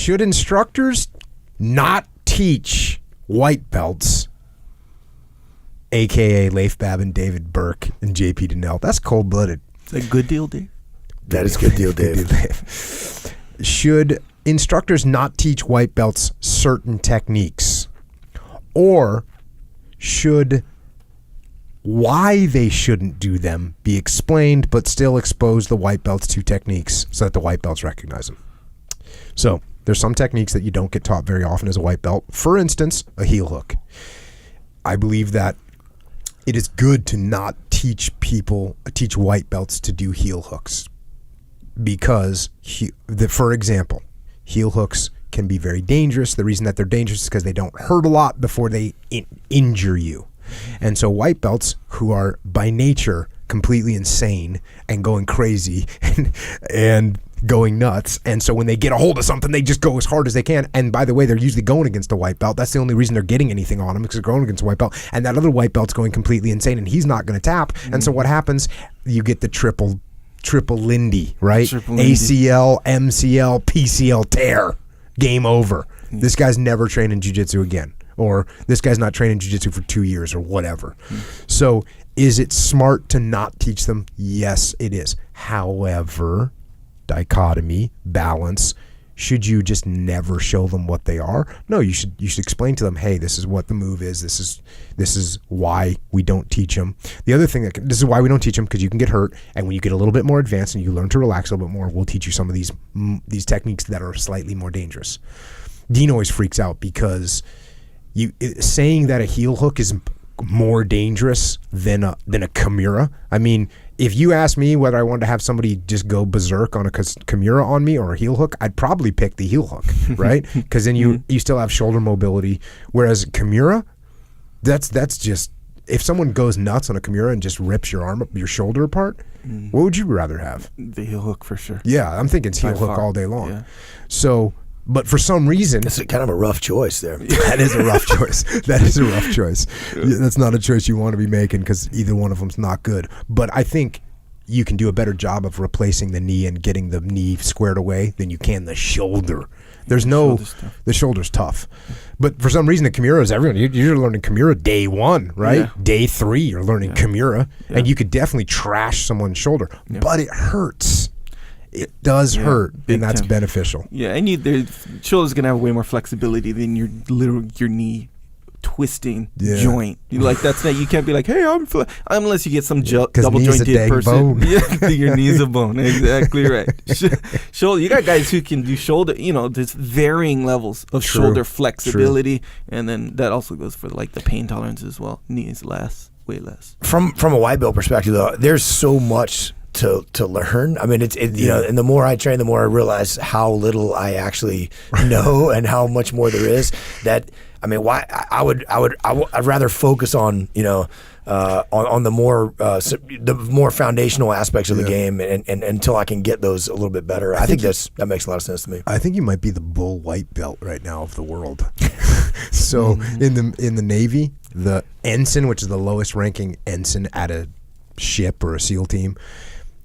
Should instructors not teach white belts, a.k.a. Leif Babin, David Burke, and J.P. Donnell? That's cold-blooded. Is that a good deal, Dave? That is a good deal, Dave. Should instructors not teach white belts certain techniques? Or should why they shouldn't do them be explained but still expose the white belts to techniques so that the white belts recognize them? So there's some techniques that you don't get taught very often as a white belt. For instance, a heel hook. I believe that it is good to not teach white belts to do heel hooks because, for example, heel hooks can be very dangerous. The reason that they're dangerous is because they don't hurt a lot before they injure you. And so white belts who are by nature completely insane and going crazy and going nuts, and so when they get a hold of something, they just go as hard as they can. And by the way, they're usually going against a white belt. That's the only reason they're getting anything on them, because they're going against a white belt. And that other white belt's going completely insane, and he's not going to tap. And so what happens? You get the triple Lindy, right? ACL, MCL, PCL tear. Game over. This guy's never trained in jiu-jitsu again. Or this guy's not trained in jiu-jitsu for 2 years or whatever. So is it smart to not teach them? Yes, it is. However, dichotomy, balance, should you just never show them what they are? No, you should explain to them, hey, this is what the move is. This is why we don't teach them. The other thing this is why we don't teach them, because you can get hurt, and when you get a little bit more advanced and you learn to relax a little bit more, we'll teach you some of these techniques that are slightly more dangerous. Dean always freaks out because saying that a heel hook is more dangerous than a Kimura. I mean, if you asked me whether I wanted to have somebody just go berserk on a Kimura on me or a heel hook, I'd probably pick the heel hook, right? Because then you still have shoulder mobility. Whereas Kimura, that's just, if someone goes nuts on a Kimura and just rips your shoulder apart, what would you rather have? The heel hook for sure. Yeah, I'm thinking heel hook all day long. Yeah. So. But for some reason... It's kind of a rough choice there. That is a rough choice. That is a rough choice. That's not a choice you want to be making because either one of them's not good. But I think you can do a better job of replacing the knee and getting the knee squared away than you can the shoulder. The shoulder's tough. But for some reason, the Kimura is everyone. You're learning Kimura day one, right? Yeah. Day 3, you're learning Kimura. Yeah. And you could definitely trash someone's shoulder. Yeah. But it hurts. It does hurt, and that's beneficial. Yeah, and the shoulder's gonna have way more flexibility than your knee twisting joint. That's not. You can't be like, hey, unless you get some double jointed person. Yeah, your knee's a bone. Exactly right. Shoulder. You got guys who can do shoulder. There's varying levels of shoulder flexibility, and then that also goes for the pain tolerance as well. Knee is way less. From a white belt perspective, though, there's so much to learn. I mean, and the more I train, the more I realize how little I actually know and how much more there is. That, I mean, why I'd rather focus on on the more foundational aspects of the game and until I can get those a little bit better. I think that makes a lot of sense to me. I think you might be the bull white belt right now of the world. So in the Navy, the ensign, which is the lowest ranking ensign at a ship or a SEAL team,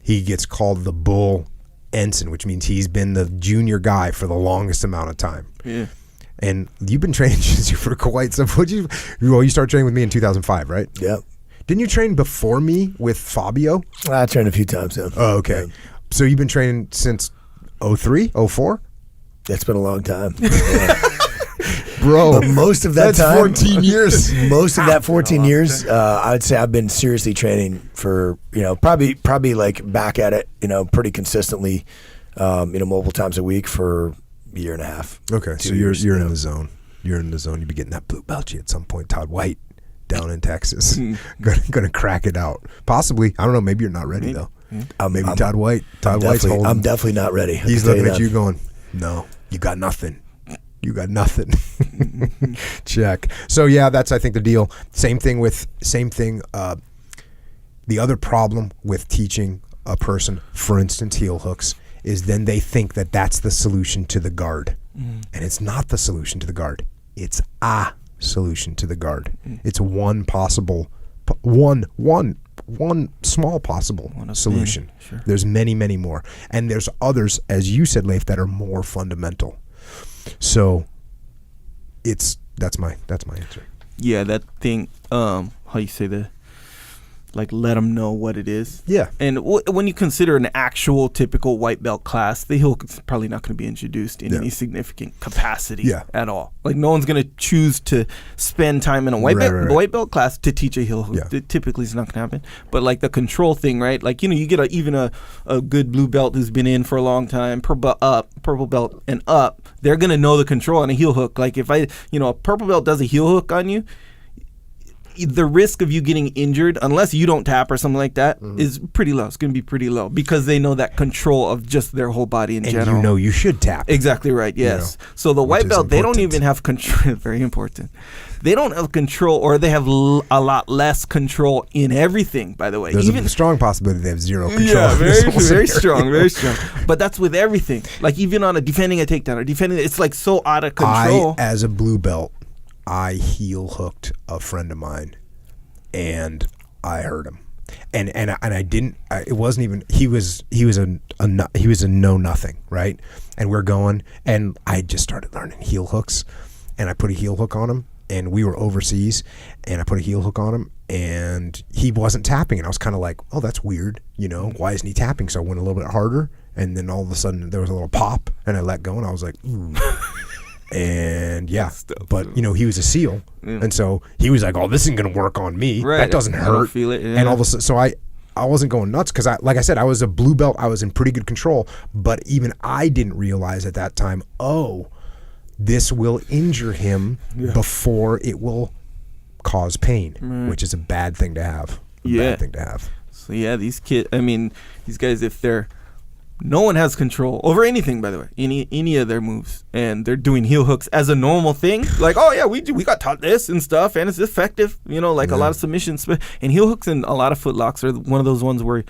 he gets called the bull ensign, which means he's been the junior guy for the longest amount of time. Yeah. And you've been training jiu-jitsu for quite some. You started training with me in 2005, right? Yeah. Didn't you train before me with Fabio? I trained a few times, yeah. Oh, okay. Yeah. So you've been training since 03, 04? It's been a long time. Bro, but most of that time, 14 years. Most of that 14 years, I would say I've been seriously training for, probably back at it, pretty consistently, multiple times a week for a year and a half. Okay, so you're in the zone. You're in the zone. You'll be getting that blue belt at some point. Todd White down in Texas, gonna crack it out. Possibly. I don't know. Maybe you're not ready though. Maybe Todd White. White's holding. I'm definitely not ready. He's looking at you going, "No, you got nothing. You got nothing." Check. So yeah, that's I think the deal. Same thing. The other problem with teaching a person, for instance, heel hooks, is then they think that that's the solution to the guard, and it's not the solution to the guard. It's a solution to the guard. It's one possible, one small possible solution. Sure. There's many more, and there's others, as you said, Leif, that are more fundamental. So that's my answer. Yeah, that thing. How you say let them know what it is. Yeah. And when you consider an actual typical white belt class, the heel hook's probably not going to be introduced in any significant capacity at all. Like no one's going to choose to spend time in a white belt class to teach a heel hook. Yeah. It typically is not going to happen. But like the control thing, right? Like, you get even a good blue belt who's been in for a long time, purple belt and up, they're going to know the control on a heel hook. Like if a purple belt does a heel hook on you, the risk of you getting injured, unless you don't tap or something like that, is pretty low. It's going to be pretty low because they know that control of just their whole body in general. And you should tap. Exactly right, yes. So the white belt, they don't even have control. Very important. They don't have control, or they have a lot less control in everything, by the way. There's a strong possibility they have zero control. Yeah, very strong, very strong. But that's with everything. Like even on defending a takedown or defending, it's like so out of control. As a blue belt, I heel hooked a friend of mine, and I hurt him, and I didn't. It wasn't even. He was a know nothing, right? And we're going, and I just started learning heel hooks, and I put a heel hook on him, and we were overseas, and I put a heel hook on him, and he wasn't tapping, and I was kind of like, oh, that's weird, why isn't he tapping? So I went a little bit harder, and then all of a sudden there was a little pop, and I let go, and I was like, ooh. And but he was a SEAL, and so he was like, "Oh, this isn't gonna work on me. That doesn't hurt." I don't feel it. Yeah. And all of a sudden, so I wasn't going nuts because like I said, I was a blue belt. I was in pretty good control, but even I didn't realize at that time. Oh, this will injure him before it will cause pain, which is a bad thing to have. Bad thing to have. So these kids. I mean, these guys, if they're no one has control over anything, by the way, any of their moves, and they're doing heel hooks as a normal thing. Like, oh yeah, we got taught this and stuff, and it's effective. A lot of submissions, and heel hooks and a lot of footlocks are one of those ones where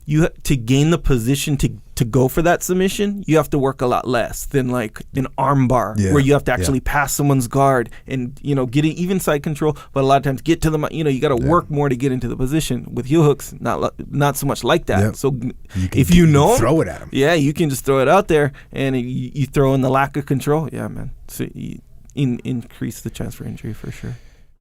you to gain the position to go for that submission, you have to work a lot less than like an arm bar where you have to actually pass someone's guard and get even side control. But a lot of times get to the you got to work more to get into the position. With heel hooks, not so much like that. Yep. So if you throw it at them, you can just throw it out there, and you throw in the lack of control. Yeah, man. So you increase the chance for injury for sure.